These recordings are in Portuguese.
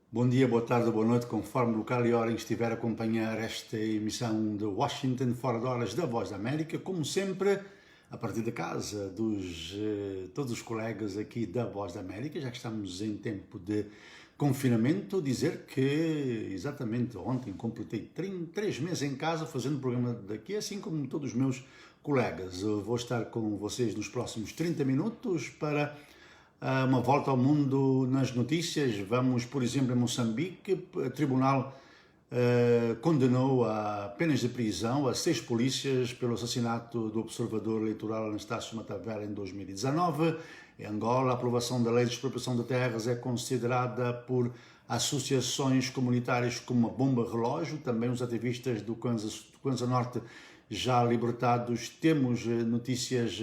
Bom dia, boa tarde, boa noite, conforme o local e hora em que estiver a acompanhar esta emissão de Washington, fora de horas da Voz da América, como sempre, a partir da casa dos todos os colegas aqui da Voz da América, já que estamos em tempo de confinamento, dizer que exatamente ontem completei 3 meses em casa fazendo o programa daqui, assim como todos os meus colegas. Eu vou estar com vocês nos próximos 30 minutos para uma volta ao mundo nas notícias. Vamos, por exemplo, em Moçambique, o tribunal condenou a penas de prisão a 6 polícias pelo assassinato do observador eleitoral Anastácio Matavela em 2019. Em Angola, a aprovação da lei de expropriação de terras é considerada por associações comunitárias como uma bomba relógio. Também os ativistas do Kwanza Norte já libertados. Temos notícias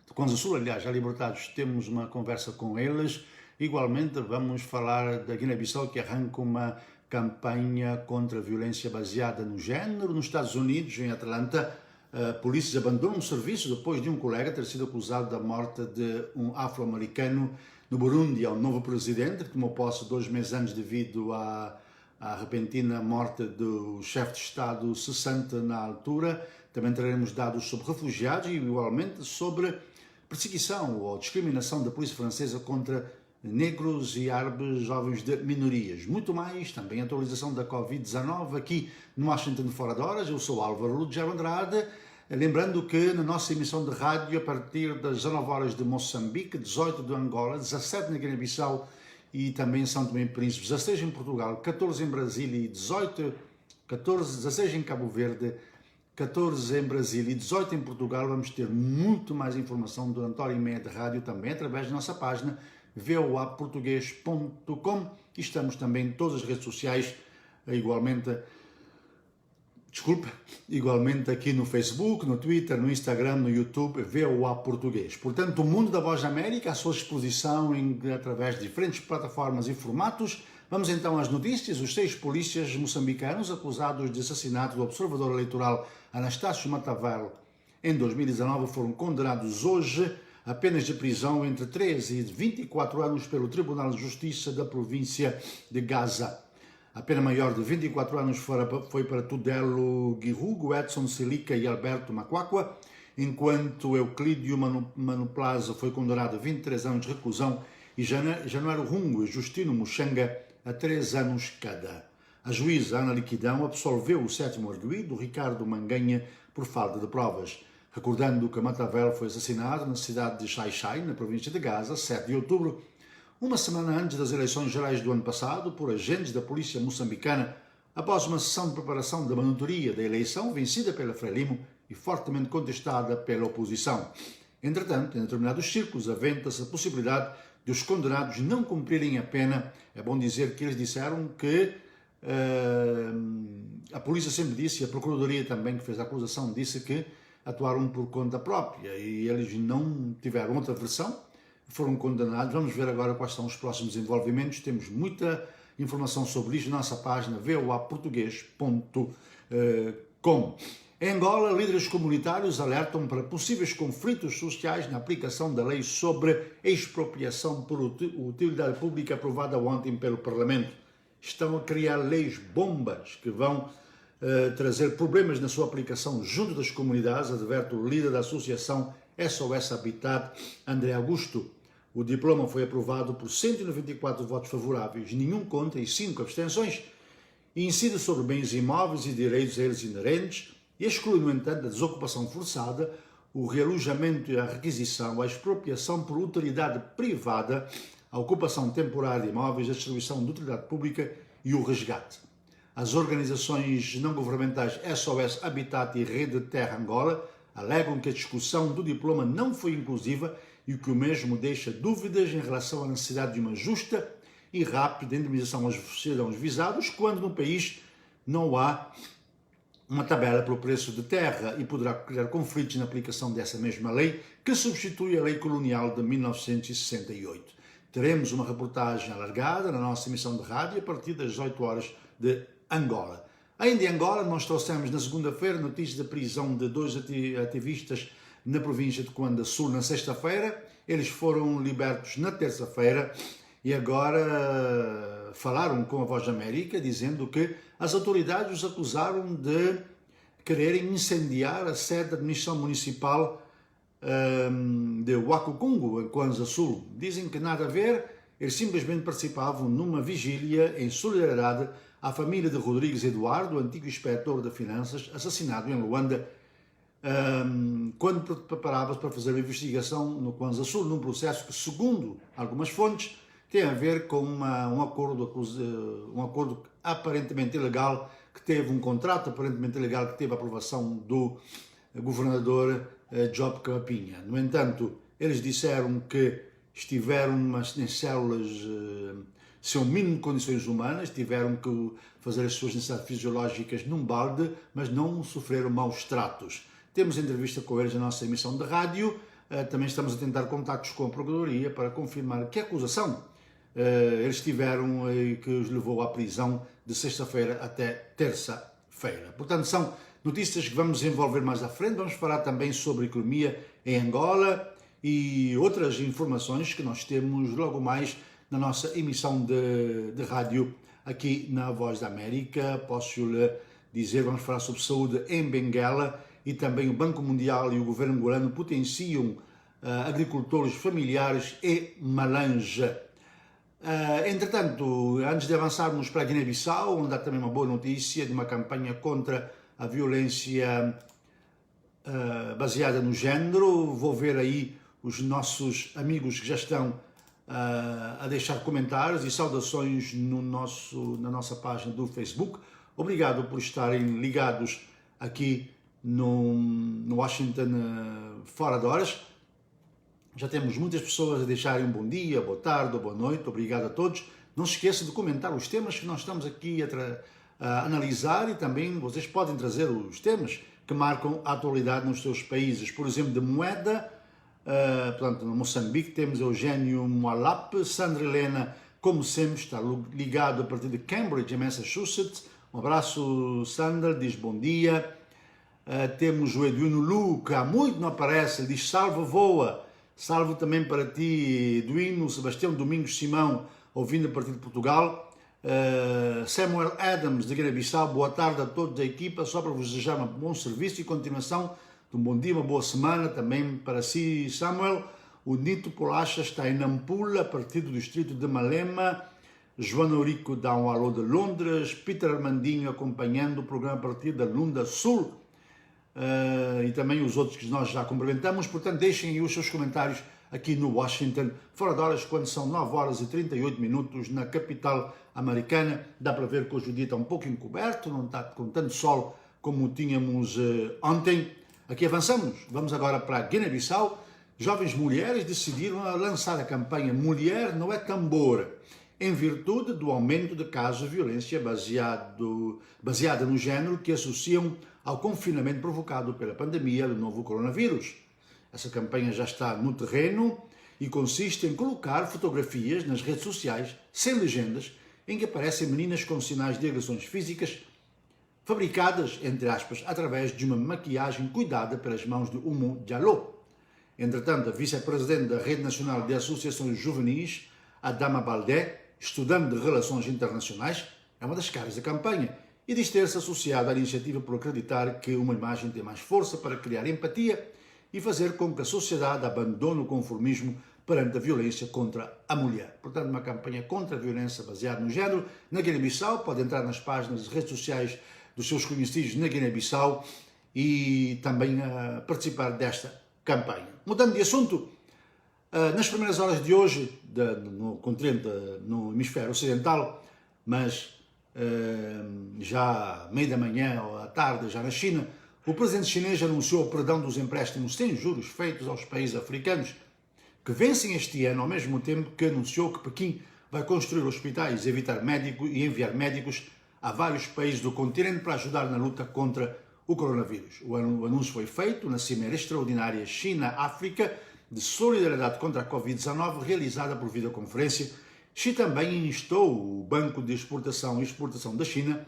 do Kwanza Sul, aliás, já libertados, temos uma conversa com eles. Igualmente, vamos falar da Guiné-Bissau, que arranca uma campanha contra a violência baseada no género. Nos Estados Unidos, em Atlanta, polícias abandonam o serviço depois de um colega ter sido acusado da morte de um afro-americano. No Burundi, há um novo presidente que tomou posse 2 meses antes devido à repentina morte do chefe de Estado cessante na altura. Também teremos dados sobre refugiados e, igualmente, sobre perseguição ou discriminação da polícia francesa contra negros e árabes jovens de minorias. Muito mais, também atualização da Covid-19 aqui no Washington Fora de Horas. Eu sou Álvaro Lugero Andrade, lembrando que na nossa emissão de rádio, a partir das 19 horas de Moçambique, 18 de Angola, 17 na Guiné-Bissau e também em São Tomé e Príncipe, 16 em Portugal, 14 em Brasília e 16 em Cabo Verde, 14 em Brasília e 18 em Portugal. Vamos ter muito mais informação durante hora e meia de rádio, também através da nossa página voaportugues.com, e estamos também em todas as redes sociais, igualmente aqui no Facebook, no Twitter, no Instagram, no YouTube, VOA Português. Portanto, o mundo da Voz da América à sua disposição através de diferentes plataformas e formatos. Vamos então às notícias. Os 6 polícias moçambicanos acusados de assassinato do observador eleitoral Anastácio Matavela em 2019 foram condenados hoje a penas de prisão entre 13 e 24 anos pelo Tribunal de Justiça da província de Gaza. A pena maior de 24 anos foi para Tudelo Guirrugo, Edson Silica e Alberto Macuacua, enquanto Euclídio Manuplaza foi condenado a 23 anos de reclusão e Januário Rungo e Justino Muxanga a 3 anos cada. A juíza Ana Liquidão absolveu o 7º arguido, Ricardo Manganha, por falta de provas, recordando que Matavela foi assassinado na cidade de Xai-Xai, na província de Gaza, 7 de outubro, uma semana antes das eleições gerais do ano passado, por agentes da polícia moçambicana, após uma sessão de preparação da monitoria da eleição vencida pela Frelimo e fortemente contestada pela oposição. Entretanto, em determinados círculos, aventa-se a possibilidade de os condenados não cumprirem a pena. É bom dizer que eles disseram que a polícia sempre disse, e a Procuradoria também, que fez a acusação, disse que atuaram por conta própria e eles não tiveram outra versão, foram condenados. Vamos ver agora quais são os próximos desenvolvimentos. Temos muita informação sobre isto na nossa página voaportugues.com. Em Angola, líderes comunitários alertam para possíveis conflitos sociais na aplicação da lei sobre expropriação por utilidade pública aprovada ontem pelo Parlamento. Estão a criar leis bombas que vão trazer problemas na sua aplicação junto das comunidades, adverte o líder da associação SOS Habitat, André Augusto. O diploma foi aprovado por 194 votos favoráveis, nenhum contra e 5 abstenções, e incide sobre bens imóveis e direitos a eles inerentes, e exclui, no entanto, a desocupação forçada, o realojamento e a requisição, a expropriação por utilidade privada, a ocupação temporária de imóveis, a distribuição de utilidade pública e o resgate. As organizações não-governamentais SOS Habitat e Rede Terra Angola alegam que a discussão do diploma não foi inclusiva e que o mesmo deixa dúvidas em relação à necessidade de uma justa e rápida indemnização aos cidadãos visados, quando no país não há uma tabela para o preço de terra e poderá criar conflitos na aplicação dessa mesma lei, que substitui a lei colonial de 1968. Teremos uma reportagem alargada na nossa emissão de rádio a partir das 18 horas de Angola. Ainda em Angola, nós trouxemos na segunda-feira notícias da prisão de 2 ativistas na província de Cuanda Sul na sexta-feira. Eles foram libertos na terça-feira e agora falaram com a Voz da América dizendo que as autoridades os acusaram de quererem incendiar a sede da administração municipal de Wakukungu, em Kwanza Sul. Dizem que nada a ver, eles simplesmente participavam numa vigília em solidariedade à família de Rodrigues Eduardo, antigo inspetor de finanças, assassinado em Luanda, quando preparava-se para fazer a investigação no Kwanza Sul, num processo que, segundo algumas fontes, tem a ver com um acordo aparentemente ilegal, que teve um contrato aparentemente ilegal, que teve a aprovação do governador Job Capinha. No entanto, eles disseram que estiveram em células sem o mínimo de condições humanas, tiveram que fazer as suas necessidades fisiológicas num balde, mas não sofreram maus tratos. Temos entrevista com eles na nossa emissão de rádio, também estamos a tentar contactos com a Procuradoria para confirmar que acusação eles tiveram e que os levou à prisão de sexta-feira até terça-feira. Portanto, são notícias que vamos desenvolver mais à frente. Vamos falar também sobre economia em Angola e outras informações que nós temos logo mais na nossa emissão de rádio aqui na Voz da América. Posso-lhe dizer, vamos falar sobre saúde em Benguela e também o Banco Mundial e o governo angolano potenciam agricultores familiares em Malanja. Entretanto, antes de avançarmos para a Guiné-Bissau, onde há também uma boa notícia de uma campanha contra a violência baseada no género, vou ver aí os nossos amigos que já estão a deixar comentários e saudações na nossa página do Facebook. Obrigado por estarem ligados aqui no Washington Fora de Horas. Já temos muitas pessoas a deixarem um bom dia, boa tarde ou boa noite. Obrigado a todos. Não se esqueça de comentar os temas que nós estamos aqui a analisar e também vocês podem trazer os temas que marcam a atualidade nos seus países. Por exemplo, de moeda, portanto, no Moçambique temos Eugênio Moalap, Sandra Helena, como sempre, está ligado a partir de Cambridge, em Massachusetts. Um abraço, Sandra, diz bom dia. Temos o Edwino Lu, que há muito não aparece, ele diz salve, voa. Salve também para ti, Edwino, Sebastião Domingos Simão, ouvindo a partir de Portugal. Samuel Adams, de Guiné-Bissau, boa tarde a todos da equipa, só para vos desejar um bom serviço e continuação de um bom dia, uma boa semana também para si, Samuel. O Nito Polacha está em Nampula, a partir do distrito de Malema. Joana Eurico dá um alô de Londres. Peter Armandinho acompanhando o programa a partir da Lunda Sul. E também os outros que nós já cumprimentamos. Portanto, deixem aí os seus comentários aqui no Washington Fora de Horas, quando são 9 horas e 38 minutos na capital americana. Dá para ver que hoje o dia está um pouco encoberto, não está com tanto sol como tínhamos ontem. Aqui avançamos. Vamos agora para a Guiné-Bissau. Jovens mulheres decidiram lançar a campanha Mulher Não é Tambor, em virtude do aumento de casos de violência baseada no género que associam ao confinamento provocado pela pandemia do novo coronavírus. Essa campanha já está no terreno e consiste em colocar fotografias nas redes sociais, sem legendas, em que aparecem meninas com sinais de agressões físicas, fabricadas, entre aspas, através de uma maquiagem cuidada pelas mãos de Umu Diallo. Entretanto, a vice-presidente da Rede Nacional de Associações Juvenis, Adama Baldé, estudante de Relações Internacionais, é uma das caras da campanha e diz ter-se associado à iniciativa por acreditar que uma imagem tem mais força para criar empatia e fazer com que a sociedade abandone o conformismo perante a violência contra a mulher. Portanto, uma campanha contra a violência baseada no género na Guiné-Bissau. Pode entrar nas páginas de redes sociais dos seus conhecidos na Guiné-Bissau e também participar desta campanha. Mudando de assunto, nas primeiras horas de hoje, no continente, no hemisfério ocidental, mas já meio da manhã ou à tarde, já na China, o presidente chinês anunciou o perdão dos empréstimos sem juros feitos aos países africanos que vencem este ano, ao mesmo tempo que anunciou que Pequim vai construir hospitais e enviar médicos a vários países do continente para ajudar na luta contra o coronavírus. O anúncio foi feito na Cimeira Extraordinária China-África de Solidariedade contra a Covid-19, realizada por videoconferência. Xi também instou o Banco de Exportação e Exportação da China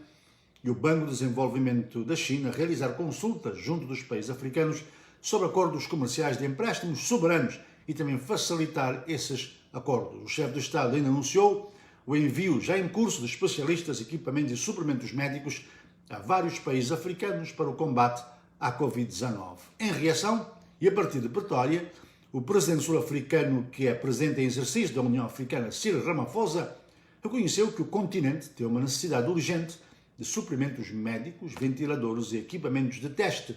e o Banco de Desenvolvimento da China a realizar consultas junto dos países africanos sobre acordos comerciais de empréstimos soberanos e também facilitar esses acordos. O chefe do Estado ainda anunciou o envio já em curso de especialistas, equipamentos e suprimentos médicos a vários países africanos para o combate à Covid-19. Em reação, e a partir de Pretória, o presidente sul-africano, que é presidente em exercício da União Africana, Cyril Ramaphosa, reconheceu que o continente tem uma necessidade urgente de suprimentos médicos, ventiladores e equipamentos de teste,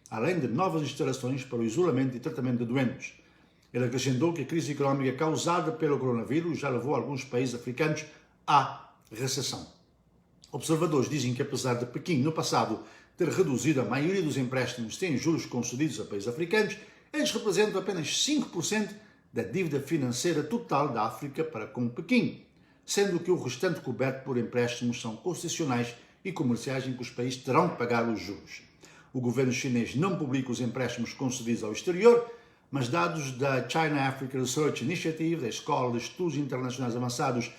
além de novas instalações para o isolamento e tratamento de doentes. Ele acrescentou que a crise económica causada pelo coronavírus já levou alguns países africanos à recessão. Observadores dizem que, apesar de Pequim, no passado, ter reduzido a maioria dos empréstimos sem juros concedidos a países africanos, eles representam apenas 5% da dívida financeira total da África para com Pequim, sendo que o restante coberto por empréstimos são concessionais e comerciais em que os países terão que pagar os juros. O governo chinês não publica os empréstimos concedidos ao exterior, mas dados da China Africa Research Initiative, da Escola de Estudos Internacionais Avançados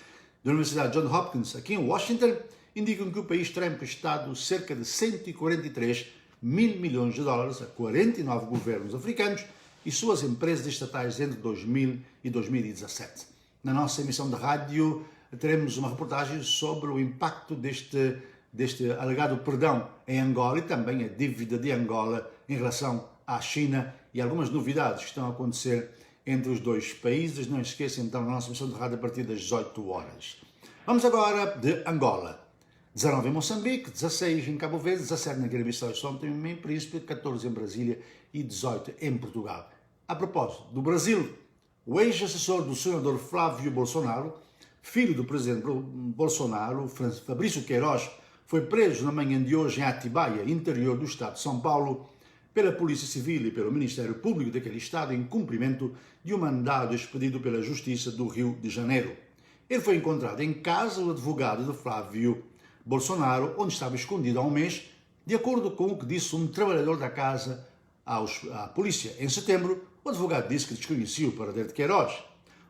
da Universidade Johns Hopkins, aqui em Washington, indicam que o país terá emprestado cerca de 143 mil milhões de dólares a 49 governos africanos e suas empresas estatais entre 2000 e 2017. Na nossa emissão de rádio teremos uma reportagem sobre o impacto deste alegado perdão em Angola e também a dívida de Angola em relação à China e algumas novidades que estão a acontecer entre os dois países. Não esqueçam então a nossa emissão de rádio a partir das 18 horas. Vamos agora de Angola. 19 em Moçambique, 16 em Cabo Verde, 17 na Guiné-Bissau e São Tomé e Príncipe, 14 em Brasília e 18 em Portugal. A propósito do Brasil, o ex-assessor do senador Flávio Bolsonaro, filho do presidente Bolsonaro, Fabrício Queiroz, foi preso na manhã de hoje em Atibaia, interior do estado de São Paulo, pela Polícia Civil e pelo Ministério Público daquele estado em cumprimento de um mandado expedido pela Justiça do Rio de Janeiro. Ele foi encontrado em casa do advogado de Flávio Bolsonaro, onde estava escondido há um mês, de acordo com o que disse um trabalhador da casa à polícia. Em setembro, o advogado disse que desconhecia o paradeiro de Queiroz.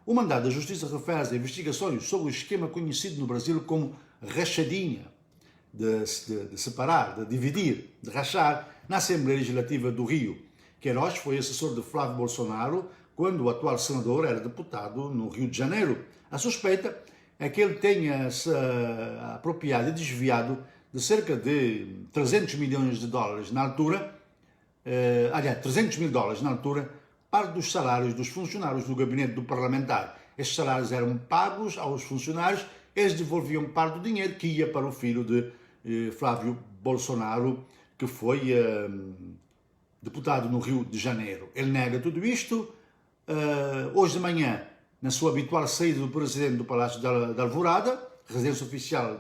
O mandado da Justiça refere a investigações sobre o esquema conhecido no Brasil como rachadinha, de separar, de dividir, de rachar, na Assembleia Legislativa do Rio. Queiroz foi assessor de Flávio Bolsonaro quando o atual senador era deputado no Rio de Janeiro. A suspeita é que ele tenha se apropriado e desviado de cerca de 300 milhões de dólares na altura, 300 mil dólares na altura, parte dos salários dos funcionários do gabinete do parlamentar. Estes salários eram pagos aos funcionários, eles devolviam parte do dinheiro que ia para o filho de Flávio Bolsonaro, que foi deputado no Rio de Janeiro. Ele nega tudo isto. Hoje de manhã, na sua habitual saída do presidente do Palácio da Alvorada, residência oficial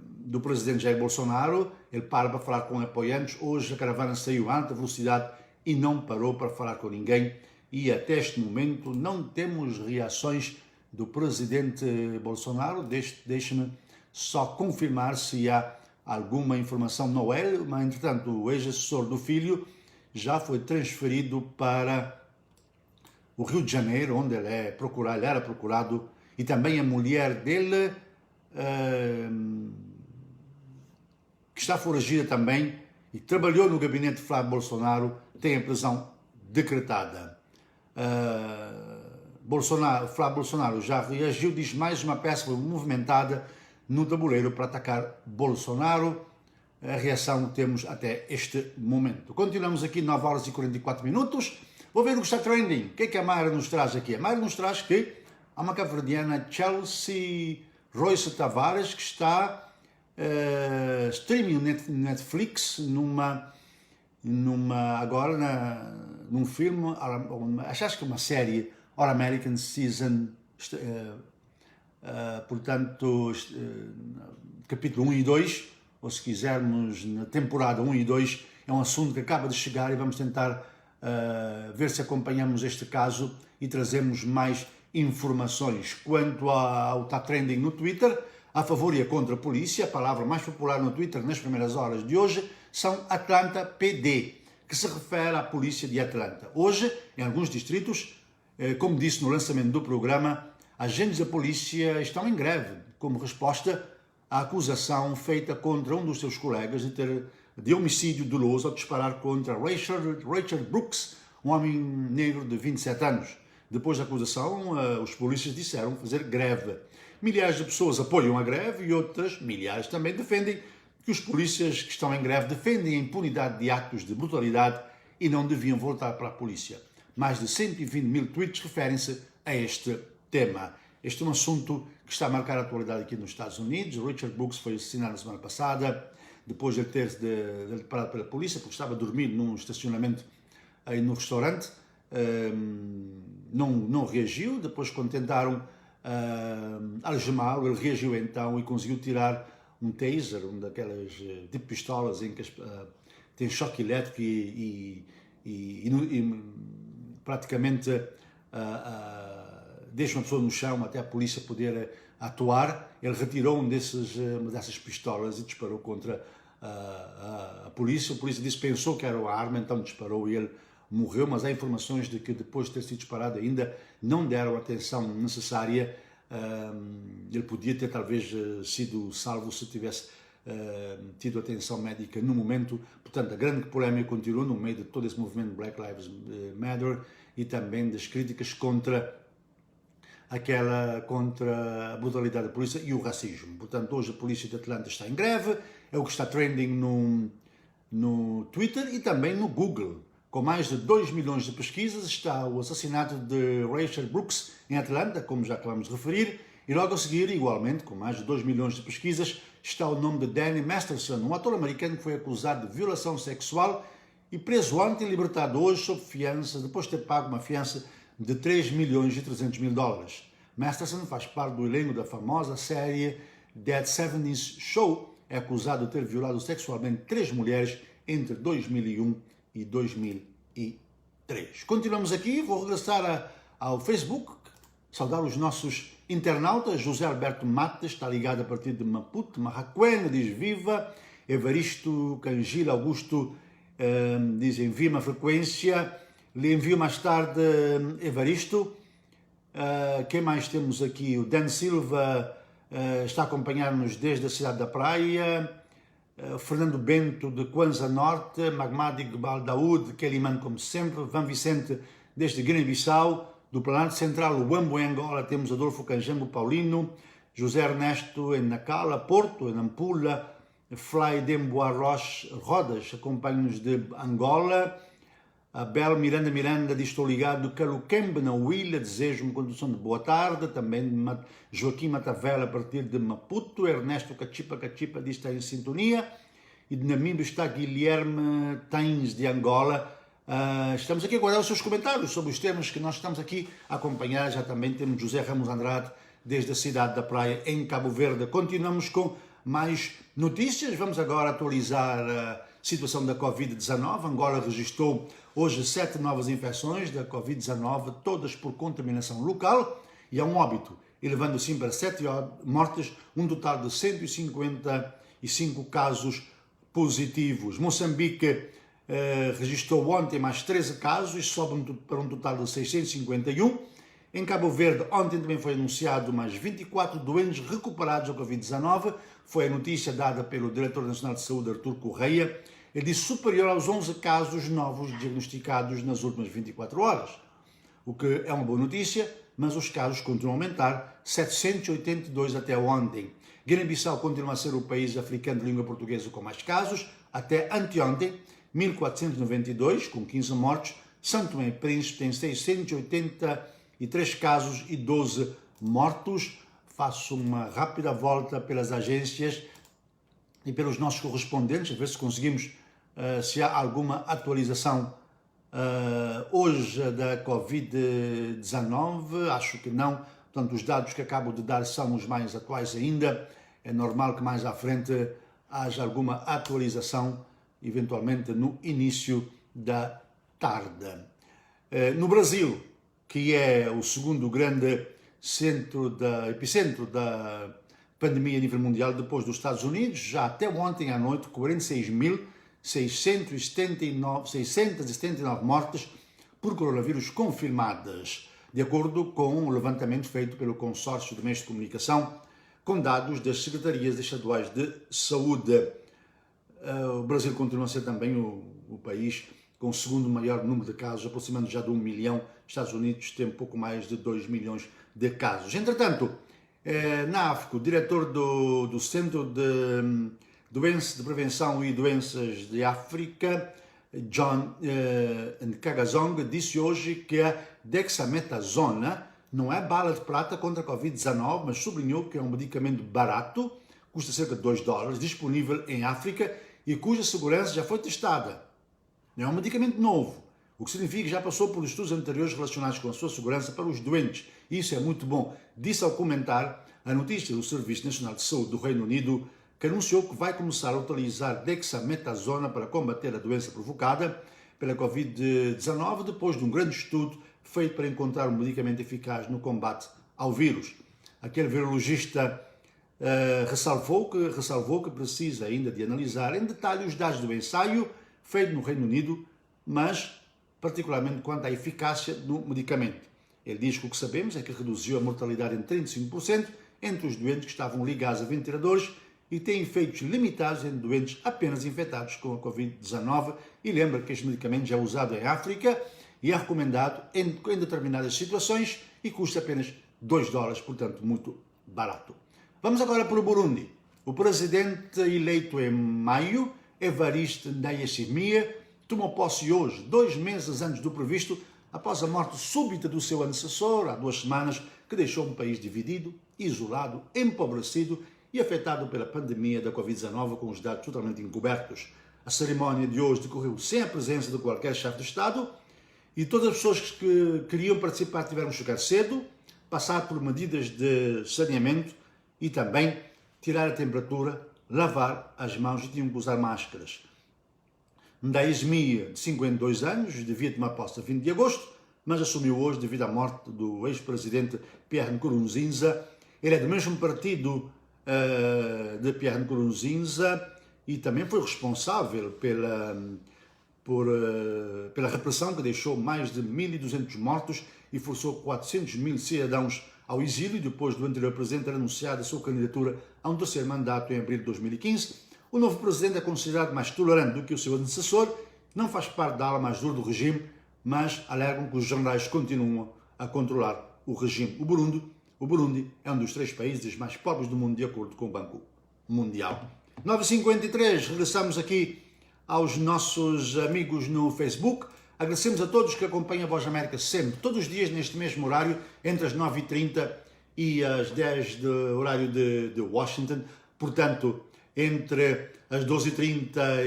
do presidente Jair Bolsonaro, ele para falar com apoiantes. Hoje a caravana saiu a alta velocidade e não parou para falar com ninguém. E até este momento não temos reações do presidente Bolsonaro. Deixe-me só confirmar se há alguma informação. Não é, mas entretanto o ex-assessor do filho já foi transferido para o Rio de Janeiro, onde ele era procurado, e também a mulher dele, que está foragida também, e trabalhou no gabinete de Flávio Bolsonaro, tem a prisão decretada. Flávio Bolsonaro já reagiu, diz mais uma peça movimentada no tabuleiro para atacar Bolsonaro. A reação que temos até este momento. Continuamos aqui 9 horas e 44 minutos. Vou ver o que está trending. O que é que a Mayra nos traz aqui? A Mayra nos traz que há uma cabo-verdiana, Chelsea Royce Tavares, que está streaming Netflix num filme, acho que uma série, All American Season, portanto, capítulo 1 e 2, ou se quisermos, na temporada 1 e 2, é um assunto que acaba de chegar e vamos tentar ver se acompanhamos este caso e trazemos mais informações. Quanto ao Top Trending no Twitter, a favor e a contra a polícia, a palavra mais popular no Twitter nas primeiras horas de hoje são Atlanta PD, que se refere à polícia de Atlanta. Hoje, em alguns distritos, como disse no lançamento do programa, agentes da polícia estão em greve, como resposta à acusação feita contra um dos seus colegas de homicídio doloso ao disparar contra Richard Brooks, um homem negro de 27 anos. Depois da acusação, os polícias disseram fazer greve. Milhares de pessoas apoiam a greve e outras, milhares, também defendem que os polícias que estão em greve defendem a impunidade de atos de brutalidade e não deviam voltar para a polícia. Mais de 120 mil tweets referem-se a este tema. Este é um assunto que está a marcar a atualidade aqui nos Estados Unidos. Richard Brooks foi assassinado na semana passada, depois de ter sido parado pela polícia, porque estava a dormir num estacionamento aí no restaurante. Não reagiu. Depois, quando tentaram algemá-lo, ele reagiu então e conseguiu tirar um taser, um daquelas tipo pistolas em que tem choque elétrico e praticamente deixa uma pessoa no chão até a polícia poder atuar. Ele retirou uma dessas pistolas e disparou contra a polícia. A polícia disse que pensou que era uma arma, então disparou e ele morreu, mas há informações de que depois de ter sido disparado ainda não deram a atenção necessária. Ele podia ter talvez sido salvo se tivesse tido atenção médica no momento. Portanto, a grande polémica continua no meio de todo esse movimento Black Lives Matter e também das críticas contra a brutalidade da polícia e o racismo. Portanto, hoje a polícia de Atlanta está em greve, é o que está trending no Twitter e também no Google. Com mais de 2 milhões de pesquisas, está o assassinato de Richard Brooks em Atlanta, como já acabamos de referir, e logo a seguir, igualmente, com mais de 2 milhões de pesquisas, está o nome de Danny Masterson, um ator americano que foi acusado de violação sexual e preso ontem e libertado hoje sob fiança, depois de ter pago uma fiança de 3 milhões e 300 mil dólares. Masterson faz parte do elenco da famosa série Dead 70's Show. É acusado de ter violado sexualmente 3 mulheres entre 2001 e 2003. Continuamos aqui, vou regressar ao Facebook, saudar os nossos internautas. José Alberto Mates está ligado a partir de Maputo, Marraquena, diz viva. Evaristo Cangil Augusto diz envia uma frequência. Lhe envio mais tarde, Evaristo. Quem mais temos aqui? O Dan Silva está a acompanhar-nos desde a cidade da Praia. Fernando Bento de Kwanza Norte, Magmadi Gbal Daoud de Quelimane, como sempre. Van Vicente desde Guiné-Bissau. Do Planalto Central, o Wambo em Angola, temos Adolfo Canjango Paulino. José Ernesto em Nacala, Porto, em Nampula. Fly Demboa Rodas acompanha-nos de Angola. Abel Miranda diz: estou ligado Caluquembe na Huila, desejo-me condução de boa tarde. Também Joaquim Matavela a partir de Maputo. Ernesto Cachipa diz: está em sintonia. E de Namíbia está Guilherme Tains de Angola. Estamos aqui a aguardar os seus comentários sobre os temas que nós estamos aqui a acompanhar. Já também temos José Ramos Andrade desde a cidade da Praia em Cabo Verde. Continuamos com mais notícias. Vamos agora atualizar a situação da Covid-19. Angola registrou hoje 7 novas infecções da Covid-19, todas por contaminação local, e há um óbito, elevando assim para 7 mortes, um total de 155 casos positivos. Moçambique registrou ontem mais 13 casos e sobe para um total de 651. Em Cabo Verde, ontem também foi anunciado mais 24 doentes recuperados da Covid-19. Foi a notícia dada pelo Diretor Nacional de Saúde, Artur Correia. Ele disse superior aos 11 casos novos diagnosticados nas últimas 24 horas, o que é uma boa notícia, mas os casos continuam a aumentar, 782 até ontem. Guiné-Bissau continua a ser o país africano de língua portuguesa com mais casos, até anteontem, 1492, com 15 mortes. São Tomé e Príncipe tem 683 casos e 12 mortos. Faço uma rápida volta pelas agências e pelos nossos correspondentes, a ver se conseguimos, se há alguma atualização hoje da Covid-19. Acho que não. Portanto, os dados que acabo de dar são os mais atuais ainda. É normal que mais à frente haja alguma atualização, eventualmente no início da tarde. No Brasil, que é o segundo grande epicentro da pandemia a nível mundial, depois dos Estados Unidos, já até ontem à noite, 46.679 mortes por coronavírus confirmadas, de acordo com um levantamento feito pelo Consórcio de Meios de Comunicação, com dados das Secretarias Estaduais de Saúde. O Brasil continua a ser também o país com o segundo maior número de casos, aproximando já de 1 milhão. Estados Unidos tem pouco mais de 2 milhões de casos. Entretanto, na África, o diretor do Centro de Prevenção e Doenças de África, John Nkagazong, disse hoje que a dexametasona não é bala de prata contra a Covid-19, mas sublinhou que é um medicamento barato, custa cerca de $2, disponível em África e cuja segurança já foi testada. Não é um medicamento novo, o que significa que já passou por estudos anteriores relacionados com a sua segurança para os doentes. Isso é muito bom. Disse ao comentar a notícia do Serviço Nacional de Saúde do Reino Unido, que anunciou que vai começar a utilizar dexametasona para combater a doença provocada pela Covid-19, depois de um grande estudo feito para encontrar um medicamento eficaz no combate ao vírus. Aquele virologista ressalvou que precisa ainda de analisar em detalhe os dados do ensaio feito no Reino Unido, mas particularmente quanto à eficácia do medicamento. Ele diz que o que sabemos é que reduziu a mortalidade em 35% entre os doentes que estavam ligados a ventiladores e tem efeitos limitados em doentes apenas infectados com a Covid-19 e lembra que este medicamento já é usado em África e é recomendado em determinadas situações e custa apenas $2, portanto muito barato. Vamos agora para o Burundi. O presidente eleito em maio, Evariste Ndayishimiye, tomou posse hoje, 2 meses antes do previsto, após a morte súbita do seu antecessor, há 2 semanas, que deixou um país dividido, isolado, empobrecido e afetado pela pandemia da Covid-19 com os dados totalmente encobertos. A cerimónia de hoje decorreu sem a presença de qualquer chefe de Estado e todas as pessoas que queriam participar tiveram que chegar cedo, passar por medidas de saneamento e também tirar a temperatura, lavar as mãos e tinham que usar máscaras. Ndayishimiye, de 52 anos, devia tomar posse a 20 de agosto, mas assumiu hoje devido à morte do ex-presidente Pierre Nkurunziza. Ele é do mesmo partido de Pierre Nkurunziza e também foi responsável pela repressão que deixou mais de 1.200 mortos e forçou 400 mil cidadãos ao exílio depois do anterior presidente ter anunciado a sua candidatura a um terceiro mandato em abril de 2015. O novo presidente é considerado mais tolerante do que o seu antecessor, não faz parte da ala mais dura do regime, mas alegam que os generais continuam a controlar o regime. O Burundi é um dos 3 países mais pobres do mundo, de acordo com o Banco Mundial. 9h53, regressamos aqui aos nossos amigos no Facebook. Agradecemos a todos que acompanham a Voz da América sempre, todos os dias, neste mesmo horário, entre as 9h30 e as 10 do horário de Washington. Portanto, entre as 12h30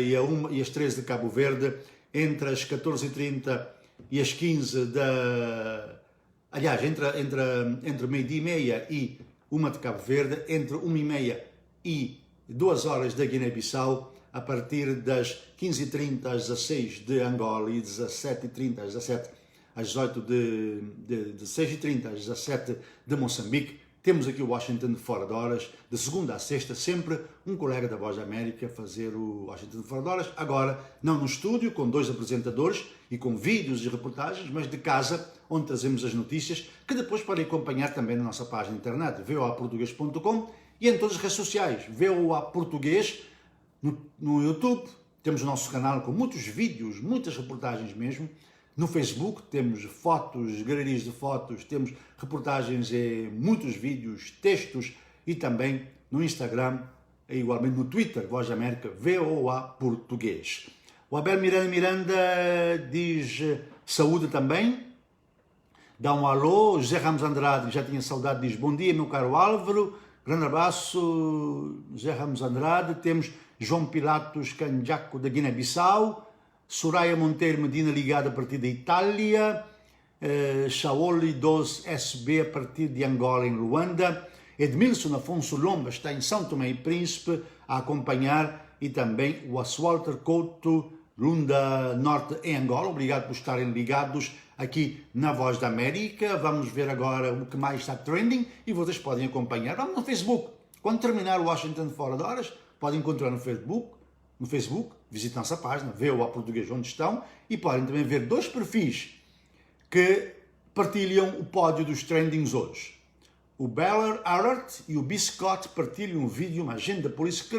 e as 13 de Cabo Verde, entre as 14h30 e as 15 aliás, entre meio-dia e meia e 1 de Cabo Verde, entre 1h30 e 2 horas da Guiné-Bissau, a partir das 15h30 às 16 de Angola e 17h30 às 17 às 18 de 16h30 às 17 de Moçambique. Temos aqui o Washington Fora de Horas, de segunda a sexta, sempre um colega da Voz da América a fazer o Washington Fora de Horas, agora não no estúdio, com 2 apresentadores e com vídeos e reportagens, mas de casa, onde trazemos as notícias, que depois podem acompanhar também na nossa página na internet, voaportugues.com, e em todas as redes sociais, VOA Português, no YouTube, temos o nosso canal com muitos vídeos, muitas reportagens mesmo. No Facebook temos fotos, galerias de fotos, temos reportagens e muitos vídeos, textos e também no Instagram e igualmente no Twitter, Voz da América, VOA Português. O Abel Miranda diz saúde também, dá um alô. José Ramos Andrade, já tinha saudade, diz bom dia meu caro Álvaro, grande abraço José Ramos Andrade. Temos João Pilatos Canjaco da Guiné-Bissau, Soraya Monteiro Medina ligada a partir da Itália, Shaoli 12 SB a partir de Angola em Luanda, Edmilson Afonso Lomba está em São Tomé e Príncipe a acompanhar e também o Walter Couto Lunda Norte em Angola. Obrigado por estarem ligados aqui na Voz da América. Vamos ver agora o que mais está trending e vocês podem acompanhar. Vamos no Facebook. Quando terminar o Washington Fora de Horas, podem encontrar no Facebook, visitem nossa página, VOA Português onde estão, e podem também ver 2 perfis que partilham o pódio dos trendings hoje. O Beller Alert e o B. Scott partilham um vídeo, uma agente da polícia que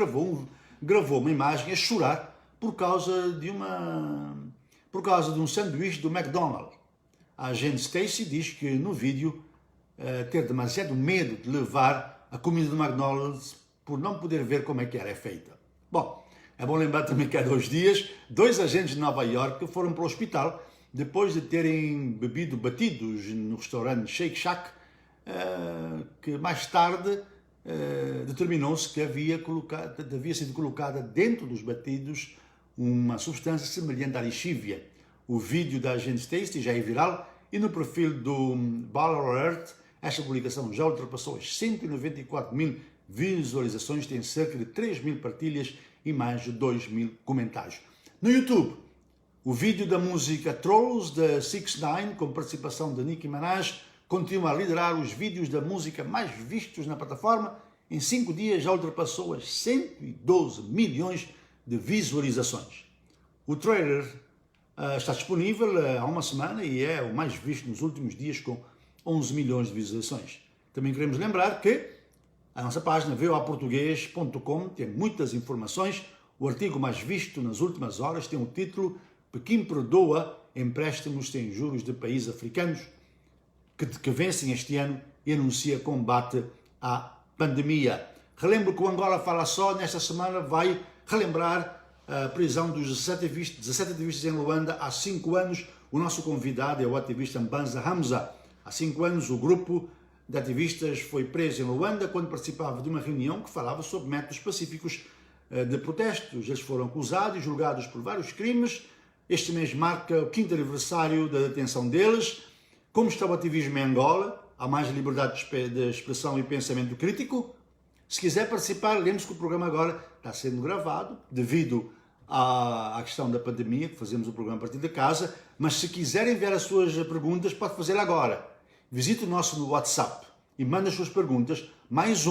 gravou uma imagem a chorar por causa de uma por causa de um sanduíche do McDonald's. A agente Stacy diz que no vídeo ter demasiado medo de levar a comida do McDonald's por não poder ver como é que ela é feita. Bom, é bom lembrar também que há 2 dias, 2 agentes de Nova York foram para o hospital depois de terem bebido batidos no restaurante Shake Shack, que mais tarde determinou-se que havia sido colocada dentro dos batidos uma substância semelhante à lixívia. O vídeo da agente Stacy já é viral e no perfil do Baller Alert, esta publicação já ultrapassou as 194 mil visualizações, tem cerca de 3 mil partilhas e mais de 2 mil comentários. No YouTube, o vídeo da música Trolls da 6ix9ine, com participação de Nicki Minaj, continua a liderar os vídeos da música mais vistos na plataforma. Em 5 dias já ultrapassou as 112 milhões de visualizações. O trailer está disponível há uma semana e é o mais visto nos últimos dias, com 11 milhões de visualizações. Também queremos lembrar que a nossa página voaportugues.com tem muitas informações. O artigo mais visto nas últimas horas tem o título "Pequim perdoa empréstimos sem juros de países africanos que vencem este ano e anuncia combate à pandemia". Relembro que o Angola Fala Só nesta semana vai relembrar a prisão dos 17 ativistas em Luanda há 5 anos. O nosso convidado é o ativista Mbanza Hamza. Há 5 anos o grupo de ativistas foi preso em Luanda quando participava de uma reunião que falava sobre métodos pacíficos de protestos. Eles foram acusados e julgados por vários crimes. Este mês marca o 5º aniversário da detenção deles. Como está o ativismo em Angola? Há mais liberdade de expressão e pensamento crítico? Se quiser participar, lembre-se que o programa agora está sendo gravado devido à questão da pandemia, que fazemos o programa a partir de casa, mas se quiser enviar as suas perguntas, pode fazê-lo agora. Visite o nosso WhatsApp e mande as suas perguntas, mais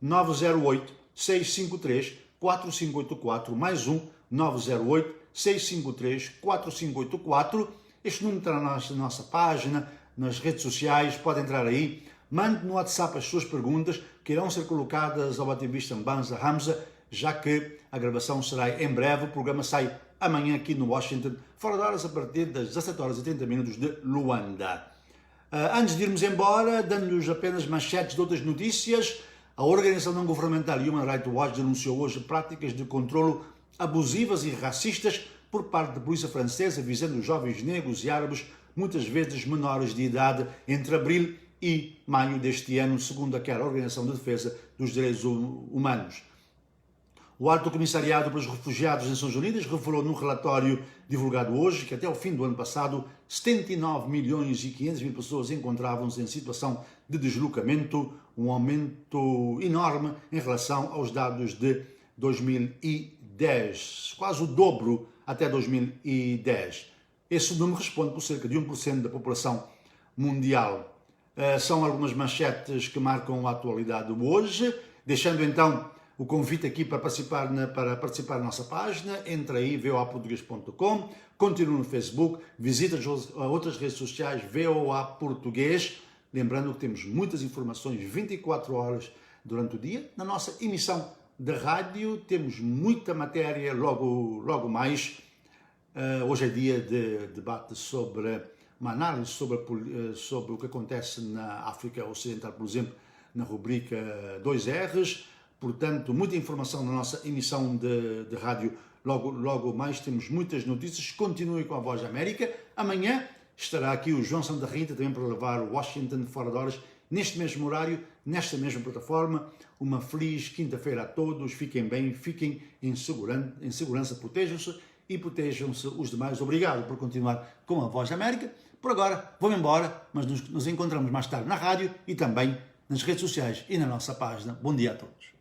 908-653-4584, mais 908-653-4584. Este número está na nossa página, nas redes sociais, pode entrar aí. Mande no WhatsApp as suas perguntas, que irão ser colocadas ao ativista Mbanza Hamza, já que a gravação será em breve. O programa sai amanhã aqui no Washington, fora de horas, a partir das 17h30 de Luanda. Antes de irmos embora, dando-lhes apenas manchetes de outras notícias, a organização não governamental Human Rights Watch denunciou hoje práticas de controlo abusivas e racistas por parte da polícia francesa, visando jovens negros e árabes, muitas vezes menores de idade, entre abril e maio deste ano, segundo aquela Organização de Defesa dos Direitos Humanos. O Alto Comissariado para os Refugiados das Nações Unidas revelou num relatório divulgado hoje que até o fim do ano passado 79 milhões e 500 mil pessoas encontravam-se em situação de deslocamento, um aumento enorme em relação aos dados de 2010, quase o dobro até 2010. Esse número responde por cerca de 1% da população mundial. São algumas manchetes que marcam a atualidade hoje, deixando então o convite aqui para participar na nossa página. Entra aí, voaportugues.com, continua no Facebook, visita as outras redes sociais, VOA Português. Lembrando que temos muitas informações 24 horas durante o dia. Na nossa emissão de rádio temos muita matéria logo mais. Hoje é dia de debate sobre uma análise sobre o que acontece na África Ocidental, por exemplo, na rubrica 2Rs. Portanto, muita informação na nossa emissão de rádio. Logo mais temos muitas notícias. Continue com a Voz da América. Amanhã estará aqui o João Santa Rita também para levar o Washington fora de horas, neste mesmo horário, nesta mesma plataforma. Uma feliz quinta-feira a todos. Fiquem bem, fiquem em segurança, protejam-se e protejam-se os demais. Obrigado por continuar com a Voz da América. Por agora, vou-me embora, mas nos encontramos mais tarde na rádio e também nas redes sociais e na nossa página. Bom dia a todos.